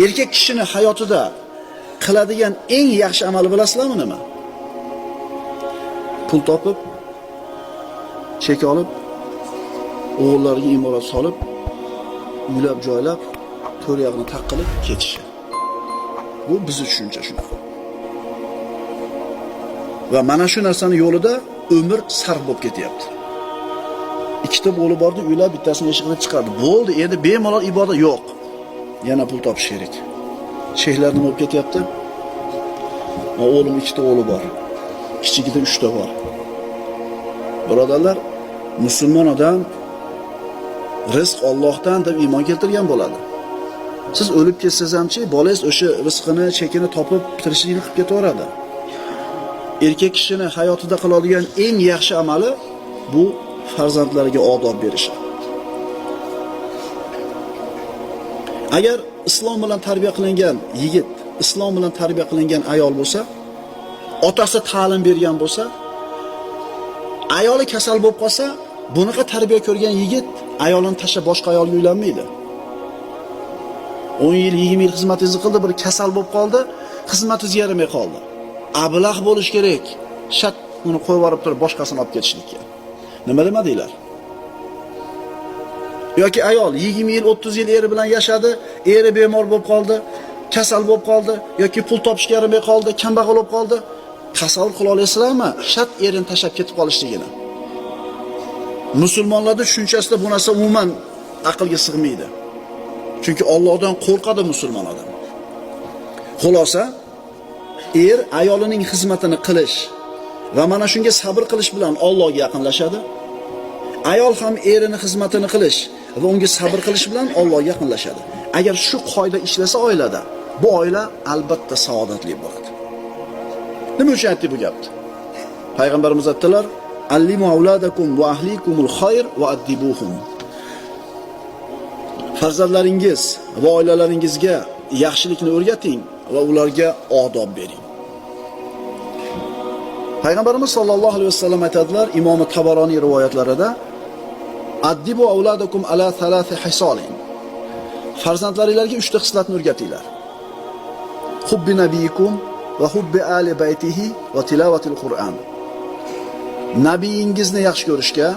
Erkak kishini hayotida qiladigan eng yaxshi amali bilasizlarmi nima? Pul topib, chek olib, o'g'illariga imorat solib, uylab joylab, to'r yog'ini taqqilib ketishi. Bu bizning tushuncha shunaqa. Va mana shu narsani yo'lida umr sarf bo'lib ketyapti. Ikkita bo'li bordi, uylab bittasini eshiqdan chiqardi. Bo'ldi, endi bemalol ibodat yo'q. Yana pul topish kerak. Sheyxlar nima bo'lib ketyapti? O'g'lim ikkita o'g'li bor. Kichigida 3 ta bor. Birodarlar, musulmon odam rizq Allohdan deb iymon keltirgan bo'ladi. Siz o'lib ketsangiz hamchi, bolangiz o'sha rizqini, chekini topib, tirishlikni qilib ketaveradi. Erkak kishini hayotida qiladigan eng yaxshi amali bu farzandlariga odob berish. Agar islom bilan tarbiya qilingan yigit, islom bilan tarbiya qilingan ayol bo'lsa, otasi ta'lim bergan bo'lsa, ayoli kasal bo'lib qolsa, bunaqa tarbiya ko'rgan yigit ayolini tashlab boshqa ayolga uylanmaydi. 10 yil, 20 yil xizmatingizni qildi, bir kasal bo'lib qoldi, xizmatingiz yaramay qoldi. Ablah bo'lish kerak. Shat uni qo'yib yuborib turib boshqasini olib ketishlikka. Nima demadinglar? Yoki ayol 20 yil, 30 yil eri bilan yashadi, eri bemor bo'lib qoldi, kasal bo'lib qoldi yoki pul topishga yaramay qoldi, kambag'al bo'lib qoldi. Tasavvur qila olasizlarmi? Shat erini tashlab ketib qolishligini. Musulmonlarda tushunchasida bu narsa umuman aqlga sig'maydi. Chunki Allohdan qo'rqadi musulmon odam. Xulosa, er ayolining xizmatini qilish va mana shunga sabr qilish bilan Allohga yaqinlashadi. Ayol ham erining xizmatini qilish va unga sabr qilish bilan Allohga yaqinlashadi. Agar shu qoida ishlasa oilada, bu oila albatta saodatli bo'ladi. Nima uchun aytdi bu gapni? Payg'ambarimiz aytdilar: "Allimu auladakum va ahlikumul khayr va addibuhum." Farzandlaringiz va oilalaringizga yaxshilikni o'rgating va ularga odob bering. Payg'ambarimiz sollallohu alayhi vasallam aytadilar, Imom Tabaroniy rivoyatlarida: "Addibu auladakum ala thalathi hisolin." Farzandlaringizga 3 ta xislatni o'rgatinglar. Hubbi nabiyikum va hubbi ali baytihi va tilovatil Qur'on. Nabiyingizni yaxshi ko'rishga,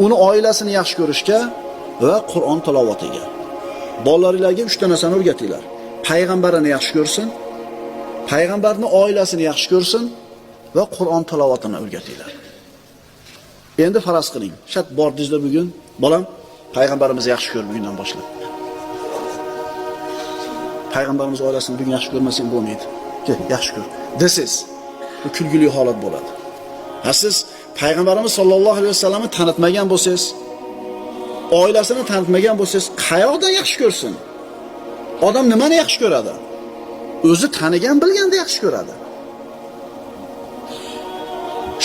uni oilasini yaxshi ko'rishga va Qur'on tilovatiga. Bolalaringizga 3 ta narsani o'rgatinglar. Payg'ambarini yaxshi ko'rsin, payg'ambarning oilasini yaxshi ko'rsin va Qur'on tilovatini o'rgatinglar. Endi faraz qiling, shat bordingizlar bugun, bolam, payg'ambarimizni yaxshi ko'r bugundan boshlab. Payg'ambarimiz oilasini bugun yaxshi ko'rmasang bo'lmaydi. Ke, yaxshi ko'r. Desiz, bu kulgili holat bo'ladi. Ha siz payg'ambarimiz sollallohu alayhi vasallamni tanitmagan bo'lsangiz, oilasini tanitmagan bo'lsangiz, qayoqdan yaxshi ko'rsin? Odam nimani yaxshi ko'radi? O'zi tanigan, bilganda yaxshi ko'radi.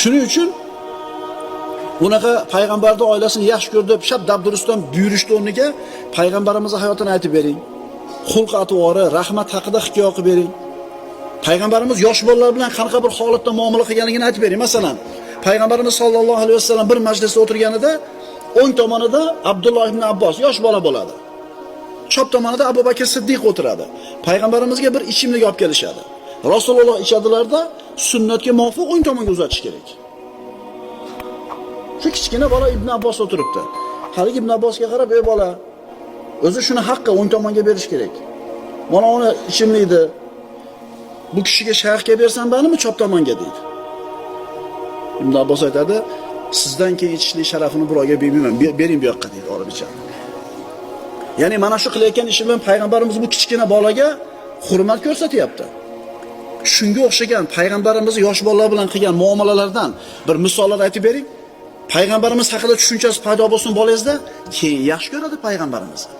Shuning uchun bunaqa payg'ambarning oilasini yaxshi ko'r deb shab dabdurustdan buyurishni o'rniga payg'ambarimizning hayotini aytib bering. Xulq atvori, rahmat haqida hikoya qilib bering. Payg'ambarimiz yosh bolalar bilan qanaqa bir holatda muomala qilganligini aytib bering. Masalan, payg'ambarimiz sollallohu alayhi vasallam bir majlisda o'tirganida o'ng tomonida Abdulloh ibn Abbos yosh bola bo'ladi. Chap tomonida Abu Bakr Siddiq o'tiradi. Payg'ambarimizga bir ichimlik olib kelishadi. Rasululloh ichadilarda sunnatga muvofiq o'ng tomonga uzatish kerak. Shu kichkina bola Ibn Abbos o'tiribdi. Hali Ibn Abbosga qarab, "Ey bola, o'zi shuni haqqi o'ng tomonga berish kerak. Mana uni ichimlikni bu kishiga shayxga bersan banimi chap tomonga?" deydi. Ibn Abbos aytadi, "Sizdan keyin ichishlik sharafini birovga bermayman, bering bu yoqqa" deydi Orabcha. Ya'ni mana shu qilayotgan ishi bilan payg'ambarimiz bu kichkina bolaga hurmat ko'rsatyapti. Shunga o'xshagan payg'ambarimiz yosh bolalar bilan qilgan muomalalardan bir misollar aytib bering. Payg'ambarimiz haqida tushunchasi paydo bo'lsin bolangizda, keyin yaxshi ko'radi payg'ambarimizni.